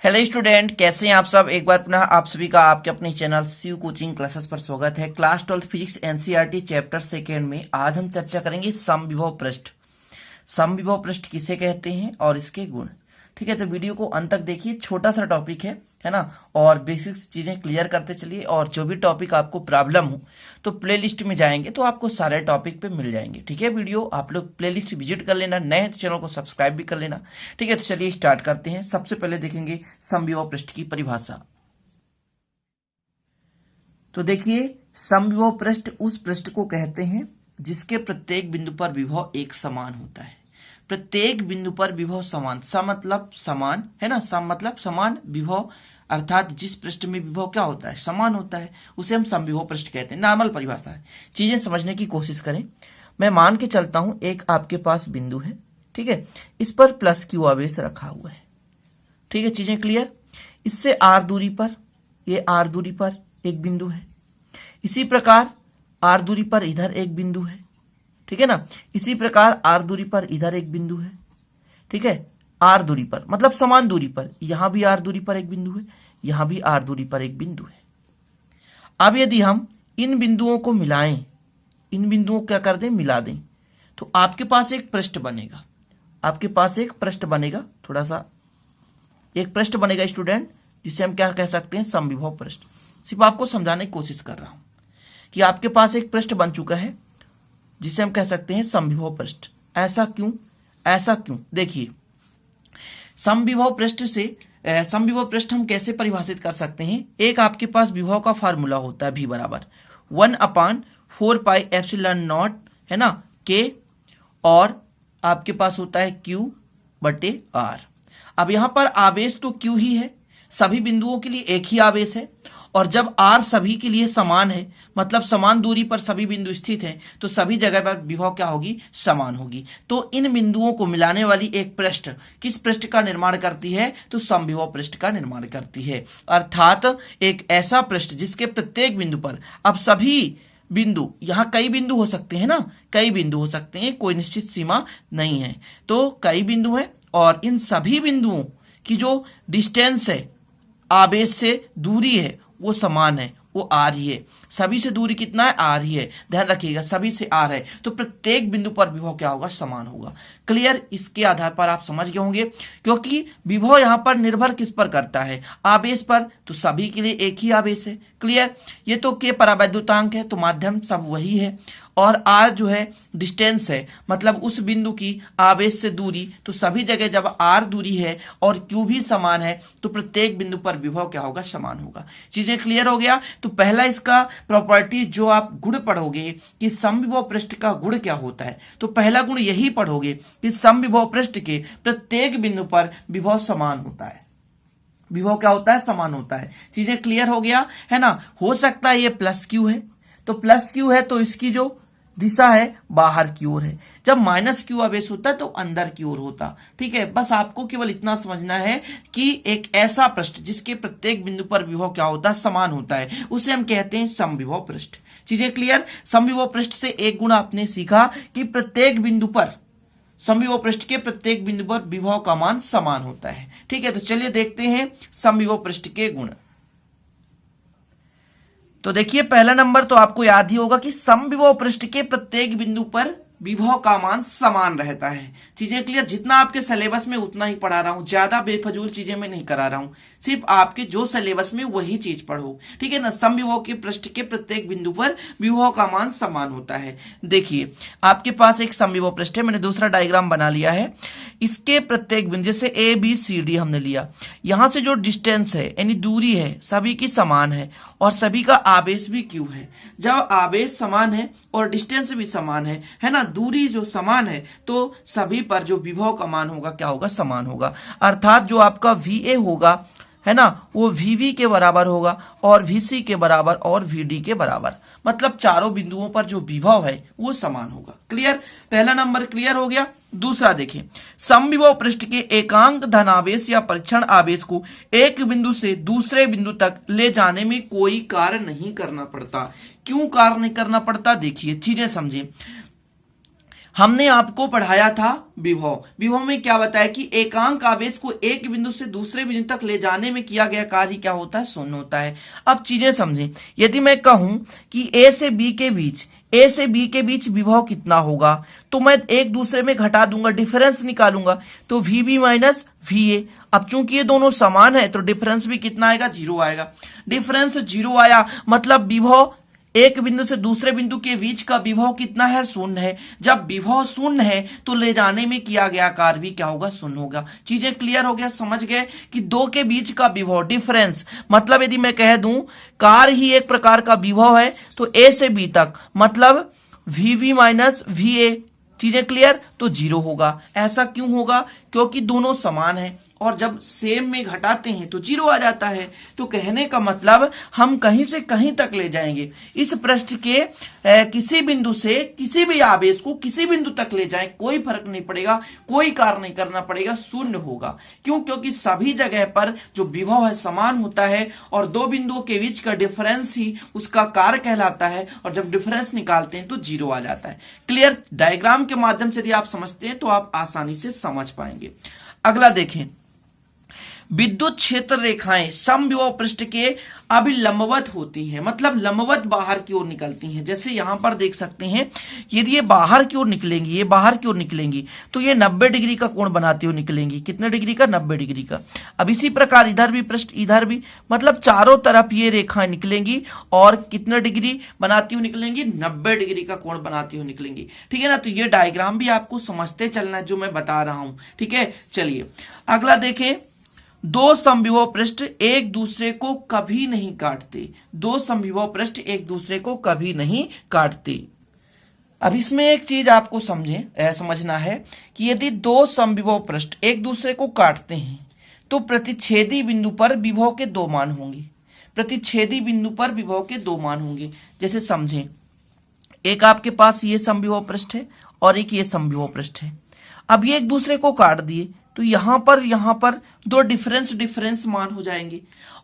Hello student, कैसे हैं आप सब। एक बार पुनः आप सभी का आपके अपने चैनल शिव कोचिंग क्लासेस पर स्वागत है। Class 12 physics NCERT chapter second में आज हम चर्चा करेंगे समविभव पृष्ठ। समविभव पृष्ठ किसे कहते हैं और इसके गुण। ठीक है, तो वीडियो को अंत तक देखिए। छोटा सा टॉपिक है ना, और बेसिक्स चीजें क्लियर करते चलिए। और जो भी टॉपिक आपको प्रॉब्लम हो तो प्लेलिस्ट में जाएंगे तो आपको सारे टॉपिक पे मिल जाएंगे। ठीक है, वीडियो आप लोग प्लेलिस्ट विजिट कर लेना, नए तो चैनल को सब्सक्राइब भी कर लेना। ठीक है, तो चलिए स्टार्ट करते हैं। सबसे पहले देखेंगे समविभव पृष्ठ की परिभाषा। तो देखिए, समविभव पृष्ठ उस पृष्ठ को कहते हैं जिसके प्रत्येक बिंदु पर विभव एक समान होता है। प्रत्येक बिंदु पर विभव समान, सम मतलब समान है ना, सम मतलब समान विभव, अर्थात जिस पृष्ठ में विभव क्या होता है, समान होता है, उसे हम समविभव पृष्ठ कहते हैं। नॉर्मल परिभाषा है, चीजें समझने की कोशिश करें। मैं मान के चलता हूं एक आपके पास बिंदु है, ठीक है, इस पर प्लस क्यू आवेश रखा हुआ है। ठीक है, चीजें क्लियर। इससे आर दूरी पर, ये आर दूरी पर एक बिंदु है। इसी प्रकार आर दूरी पर इधर एक बिंदु है, ठीक है ना। इसी प्रकार आर दूरी पर इधर एक बिंदु है, ठीक है। आर दूरी पर मतलब समान दूरी पर, यहां भी आर दूरी पर एक बिंदु है, यहां भी आर दूरी पर एक बिंदु है। अब यदि हम इन बिंदुओं को मिलाएं, इन बिंदुओं को क्या कर दें, मिला दें, तो आपके पास एक पृष्ठ बनेगा। आपके पास एक पृष्ठ बनेगा, थोड़ा सा एक पृष्ठ बनेगा स्टूडेंट, जिसे हम क्या कह सकते हैं, समविभव पृष्ठ। सिर्फ आपको समझाने की कोशिश कर रहा हूं कि आपके पास एक पृष्ठ बन चुका है जिसे हम कह सकते हैं समविभव पृष्ठ। ऐसा क्यों, ऐसा क्यों, देखिए समविभव पृष्ठ से समविभव पृष्ठ हम कैसे परिभाषित कर सकते हैं। एक आपके पास विभव का फार्मूला होता है, v बराबर 1/4πε0 है ना, k, और आपके पास होता है q/r। अब यहां पर आवेश तो q ही है, सभी बिंदुओं के लिए एक ही आवेश है, और जब r सभी के लिए समान है, मतलब समान दूरी पर सभी बिंदु स्थित हैं, तो सभी जगह पर विभव क्या होगी, समान होगी। तो इन बिंदुओं को मिलाने वाली एक पृष्ठ किस पृष्ठ का निर्माण करती है, तो समविभव पृष्ठ का निर्माण करती है। अर्थात एक ऐसा पृष्ठ जिसके प्रत्येक बिंदु पर, अब सभी बिंदु, यहां कई बिंदु हो सकते हैं ना, कई बिंदु हो सकते हैं, कोई निश्चित सीमा नहीं है, तो कई बिंदु हैं, और इन सभी बिंदुओं की जो डिस्टेंस है, आवेश से दूरी है, वो समान है, वो आर ही है। सभी से दूरी कितना है, आर ही है, ध्यान रखिएगा, सभी से आर है, तो प्रत्येक बिंदु पर विभव क्या होगा, समान होगा। क्लियर, इसके आधार पर आप समझ गए होंगे, क्योंकि विभव यहां पर निर्भर किस पर करता है, आवेश पर, तो सभी के लिए एक ही आवेश है। क्लियर, ये तो के परावैद्युतांक है, तो माध्यम सब वही है, और आर जो है डिस्टेंस है, मतलब उस बिंदु की आवेश से दूरी, तो सभी जगह जब आर दूरी है और क्यू भी समान है, तो प्रत्येक बिंदु पर विभव क्या होगा, समान होगा। चीजें क्लियर हो गया। तो पहला इसका प्रॉपर्टी जो आप गुण पढ़ोगे कि समविभव पृष्ठ का गुण क्या होता है, तो पहला गुण यही पढ़ोगे कि समविभव पृष्ठ के प्रत्येक बिंदु पर विभव समान होता है। विभव क्या होता है, समान होता है। चीजें क्लियर हो गया है ना। हो सकता है ये प्लस क्यू है, तो प्लस क्यू है तो इसकी जो दिशा है बाहर की ओर है, जब माइनस क्यू आवेश होता है तो अंदर की ओर होता। ठीक है, बस आपको केवल इतना समझना है कि एक ऐसा पृष्ठ जिसके प्रत्येक बिंदु पर विभव क्या होता है, समान होता है, उसे हम कहते हैं समविभव पृष्ठ। चीजें क्लियर। समविभव पृष्ठ से एक गुण आपने सीखा कि प्रत्येक बिंदु पर, समविभव पृष्ठ के प्रत्येक बिंदु पर विभव का मान समान होता है। ठीक है, तो चलिए देखते हैं समविभव पृष्ठ के गुण। तो देखिए, पहला नंबर तो आपको याद ही होगा कि समविभव पृष्ठ के प्रत्येक बिंदु पर विभव का मान समान रहता है। चीजें क्लियर। जितना आपके सिलेबस में उतना ही पढ़ा रहा हूं, ज्यादा बेफजूल चीजें मैं नहीं करा रहा हूं, सिर्फ आपके जो सिलेबस में वही चीज पढ़ो। ठीक है ना। समविभव के पृष्ठ के प्रत्येक बिंदु पर विभव का मान समान होता है। देखिए, आपके पास एक समविभव पृष्ठ है, मैंने दूसरा डायग्राम बना लिया है। इसके प्रत्येक बिंदु, जैसे ए बी सी डी हमने लिया, यहां से जो डिस्टेंस है यानी दूरी है, सभी की समान है, और सभी का आवेश भी क्यू है। जब आवेश समान है और डिस्टेंस भी समान है ना, दूरी जो समान है, तो सभी पर जो विभव का मान होगा क्या होगा, समान होगा। अर्थात जो आपका VA होगा है ना, वो VV के बराबर होगा, और VC के बराबर, और VD के बराबर, मतलब चारों बिंदुओं पर जो विभव है वो समान होगा। क्लियर, पहला नंबर क्लियर हो गया। दूसरा देखिए, समविभव पृष्ठ के एकांक धनावेश या परीक्षण आवेश को एक बिंदु से दूसरे बिंदु तक ले जाने में कोई कार्य नहीं करना पड़ता। क्यों कार्य नहीं करना पड़ता, देखिए चीजें समझिए। हमने आपको पढ़ाया था विभव। विभव में क्या बताया कि एकांक आवेश को एक बिंदु से दूसरे बिंदु तक ले जाने में किया गया कार्य क्या होता है, शून्य होता है। अब चीजें समझें, यदि मैं कहूं कि ए से बी के बीच विभव कितना होगा, तो मैं एक दूसरे में घटा दूंगा, डिफरेंस निकालूंगा, तो VB माइनस VA। अब चूंकि ये दोनों समान है तो डिफरेंस भी कितना आएगा, 0 आएगा। डिफरेंस 0 आया मतलब विभव एक बिंदु से दूसरे बिंदु के बीच का विभव कितना है, शून्य है। जब विभव शून्य है तो ले जाने में किया गया कार्य भी क्या होगा, शून्य होगा। चीजें क्लियर हो गया, समझ गए कि दो के बीच का विभव डिफरेंस, मतलब यदि मैं कह दूं कार्य ही एक प्रकार का विभव है तो A से B तक मतलब VB माइनस VA। चीजें क्लियर, तो 0 होगा। ऐसा क्यों होगा, क्योंकि दोनों समान है और जब सेम में घटाते हैं तो 0 आ जाता है। तो कहने का मतलब हम कहीं से कहीं तक ले जाएंगे, इस पृष्ठ के किसी बिंदु से किसी भी आवेश को किसी बिंदु तक ले जाएं, कोई फर्क नहीं पड़ेगा, कोई कार्य नहीं करना पड़ेगा, शून्य होगा। क्यों, क्योंकि सभी जगह पर जो विभव है समान होता है और दो बिंदुओं के बीच का डिफरेंस ही उसका कार्य कहलाता है, और जब डिफरेंस निकालते हैं तो 0 आ जाता है। क्लियर, डायग्राम के माध्यम से यदि आप समझते हैं तो आप आसानी से समझ पाएंगे। अगला देखें, विद्युत क्षेत्र रेखाएं समविभव पृष्ठ के अभिलंबवत होती हैं, मतलब लंबवत बाहर की ओर निकलती हैं। जैसे यहां पर देख सकते हैं, यदि ये बाहर की ओर निकलेंगी, ये बाहर की ओर निकलेंगी तो ये 90 डिग्री का कोण बनाती हुई निकलेंगी। कितने डिग्री का, 90 डिग्री का। अब इसी प्रकार इधर भी पृष्ठ, इधर भी, मतलब चारों तरफ ये रेखाएं निकलेंगी और कितने डिग्री बनाती हुई निकलेंगी, 90 डिग्री का कोण बनाती हुई निकलेंगी। ठीक है ना, तो ये डायग्राम भी आपको समझते चलना है जो मैं बता रहा हूं। ठीक है, चलिए अगला देखें, दो समविभव पृष्ठ एक दूसरे को कभी नहीं काटते। दो समविभव पृष्ठ एक दूसरे को कभी नहीं काटते। अब इसमें एक चीज आपको समझना है कि यदि दो समविभव पृष्ठ एक दूसरे को काटते हैं तो प्रतिच्छेदी बिंदु पर विभव के दो मान होंगे। प्रतिच्छेदी बिंदु पर विभव के दो मान होंगे। जैसे समझें, एक आपके पास ये समविभव पृष्ठ है और एक ये समविभव पृष्ठ है। अब ये एक दूसरे को काट दिए तो यहां पर दो डिफरेंस मान हो जाएंगे।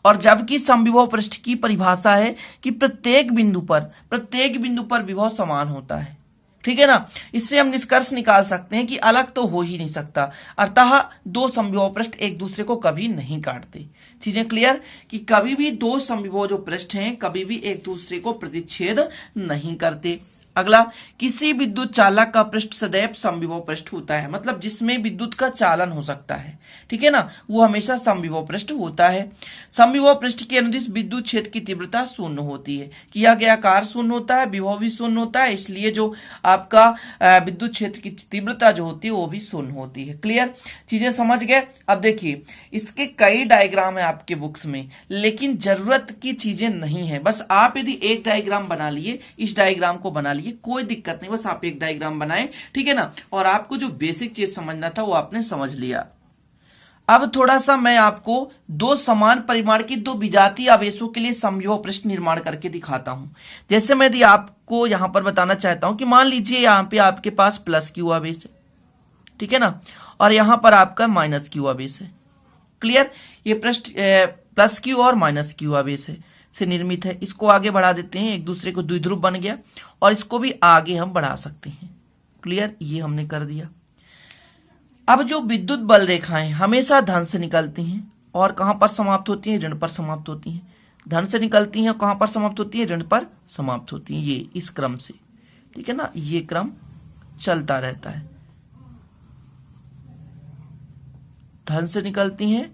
और जबकि समविभव पृष्ठ की परिभाषा है कि प्रत्येक बिंदु पर विभव समान होता है। ठीक है ना, इससे हम निष्कर्ष निकाल सकते हैं कि अलग तो हो ही नहीं सकता, अतः दो समविभव पृष्ठ एक दूसरे को कभी नहीं काटते। चीजें क्लियर, कि कभी भी दो समविभव जो पृष्ठ हैं कभी भी एक दूसरे को प्रतिच्छेद नहीं करते। अगला, किसी विद्युत चालक का पृष्ठ सदैव समविभव पृष्ठ होता है, मतलब जिसमें विद्युत का चालन हो सकता है। ठीक है ना, वो हमेशा समविभव पृष्ठ होता है। समविभव पृष्ठ के अनुदिश विद्युत क्षेत्र की तीव्रता शून्य होती है। किया गया कार्य शून्य होता है, विभव भी शून्य होता है, इसलिए जो आपका विद्युत क्षेत्र की तीव्रता जो होती है वो भी शून्य होती है। क्लियर, चीजें समझ गए। अब देखिए, इसके कई डायग्राम है आपके बुक्स में, लेकिन जरूरत की चीजें नहीं है। बस आप यदि एक डायग्राम बना लिए, इस डायग्राम को बना लिए, कोई दिक्कत नहीं, बस आप एक डायग्राम बनाएं। ठीक है ना, और आपको जो बेसिक चीज समझना था वो आपने समझ लिया। अब थोड़ा सा मैं आपको दो समान परिमाण के दो विजातीय आवेशों के लिए समविभव पृष्ठ निर्माण करके दिखाता हूं। जैसे मैं यदि आपको यहां पर बताना चाहता हूं कि मान लीजिए यहां पे आपके पास प्लस क्यू आवेश है, ठीक है ना, और यहां पर आपका माइनस क्यू आवेश है। क्लियर, ये पृष्ठ प्लस क्यू और माइनस क्यू आवेश से निर्मित है। इसको आगे बढ़ा देते हैं, एक दूसरे को द्विध्रुव बन गया, और इसको भी आगे हम बढ़ा सकते हैं। क्लियर, ये हमने कर दिया। अब जो विद्युत बल रेखाएं हमेशा धन से निकलती हैं और कहां पर समाप्त होती हैं, ऋण पर समाप्त होती हैं। धन से निकलती हैं, कहां पर समाप्त होती है, ऋण पर समाप्त होती हैं। ये इस क्रम से, ठीक है ना, ये क्रम चलता रहता है। धन से निकलती हैं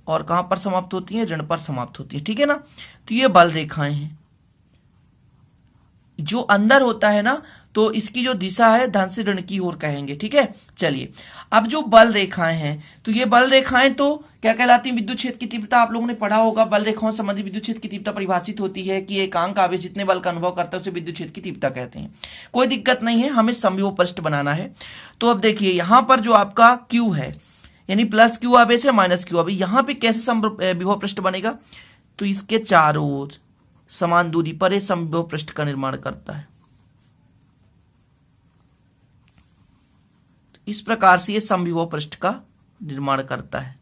और कहां पर समाप्त होती हैं, ऋण पर समाप्त होती है। ठीक है ना, तो ये बल रेखाएं हैं। जो अंदर होता है ना, तो इसकी जो दिशा है धन से ऋण की ओर कहेंगे। ठीक है, चलिए अब जो बल रेखाएं हैं, तो ये बल रेखाएं तो क्या कहलाती हैं, विद्युत क्षेत्र की तीव्रता आप लोगों ने पढ़ा होगा। बल रेखाओं संबंधी विद्युत क्षेत्र की तीव्रता परिभाषित होती है कि एकांक आवेश जितने बल का अनुभव करता है उसे विद्युत क्षेत्र की तीव्रता कहते हैं। कोई दिक्कत नहीं है, हमें समविभव पृष्ठ बनाना है। तो अब देखिए, यहां पर जो आपका क्यू है, यानी प्लस क्यू आवेश है, माइनस क्यू आवेश, यहां पे कैसे समविभव पृष्ठ बनेगा, तो इसके चारों ओर समान दूरी पर यह समविभव पृष्ठ का निर्माण करता है। इस प्रकार से यह समविभव पृष्ठ का निर्माण करता है।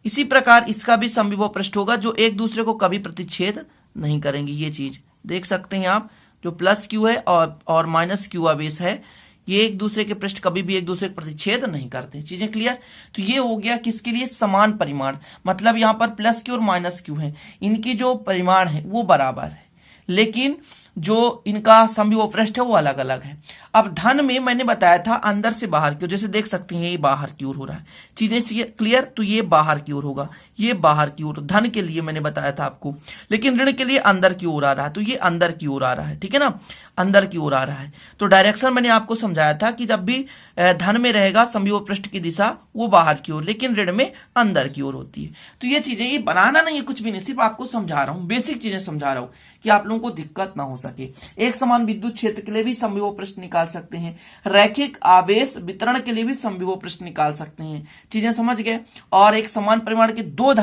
इसी प्रकार इसका भी समविभव पृष्ठ होगा जो एक दूसरे को कभी प्रतिच्छेद नहीं करेंगे। ये चीज देख सकते हैं आप, जो प्लस क्यू है और माइनस क्यू आवेश है, ये एक दूसरे के पृष्ठ कभी भी एक दूसरे के प्रतिच्छेद नहीं करते। चीजें क्लियर? तो ये हो गया किसके लिए? समान परिमाण, मतलब यहां पर प्लस क्यू और माइनस क्यू है, इनकी जो परिमाण है वो बराबर है, लेकिन जो इनका समविभव पृष्ठ है वो अलग अलग है। अब धन में मैंने बताया था अंदर से बाहर की ओर, जैसे देख सकते हैं ये बाहर की ओर हो रहा है। चीजें क्लियर? तो ये बाहर की ओर होगा, ये बाहर की ओर धन के लिए मैंने बताया था आपको, लेकिन ऋण के लिए अंदर की ओर आ रहा है, तो ये अंदर की ओर आ रहा है, ठीक है ना, अंदर की ओर आ रहा है। तो डायरेक्शन मैंने आपको समझाया था कि जब भी धन में रहेगा समविभव पृष्ठ की दिशा वो बाहर की ओर, लेकिन ऋण में अंदर की ओर होती है। तो ये चीजें, ये बनाना नहीं है कुछ भी नहीं, सिर्फ आपको समझा रहा हूं, बेसिक चीजें समझा रहा हूं कि आप लोगों को दिक्कत ना हो सके। एक समान विद्युत क्षेत्र के लिए भी समविभव पृष्ठ निकाल सकते हैं, रैखिक आवेश वितरण के लिए भी समविभव पृष्ठ निकाल सकते हैं। चीजें समझ गए? और एक समान परिमाण के दो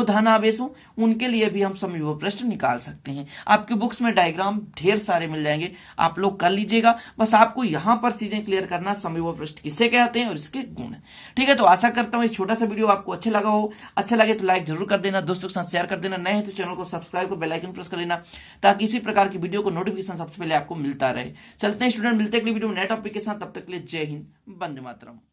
धन आवेश हो उनके लिए भी हम समविभव पृष्ठ निकाल सकते हैं। आपके बुक्स में डायग्राम ढेर सारे मिल जाएंगे, आप लोग कर लीजिएगा। बस आपको यहां पर चीजें क्लियर करना, समविभव पृष्ठ किसे कहते हैं और इसके गुण। ठीक है, तो आशा करता हूं ये छोटा सा वीडियो आपको अच्छा लगा हो। अच्छा लगे तो लाइक जरूर कर देना, दोस्तों के साथ शेयर कर देना, नए हैं तो चैनल को सब्सक्राइब कर बेल आइकन प्रेस कर लेना, ताकि इसी प्रकार की वीडियो को नोटिफिकेशन सबसे पहले आपको मिलता रहे। चलते हैं स्टूडेंट, मिलते हैं अगली वीडियो में नए टॉपिक के साथ, तब तक के लिए जय हिंद, वंदे मातरम।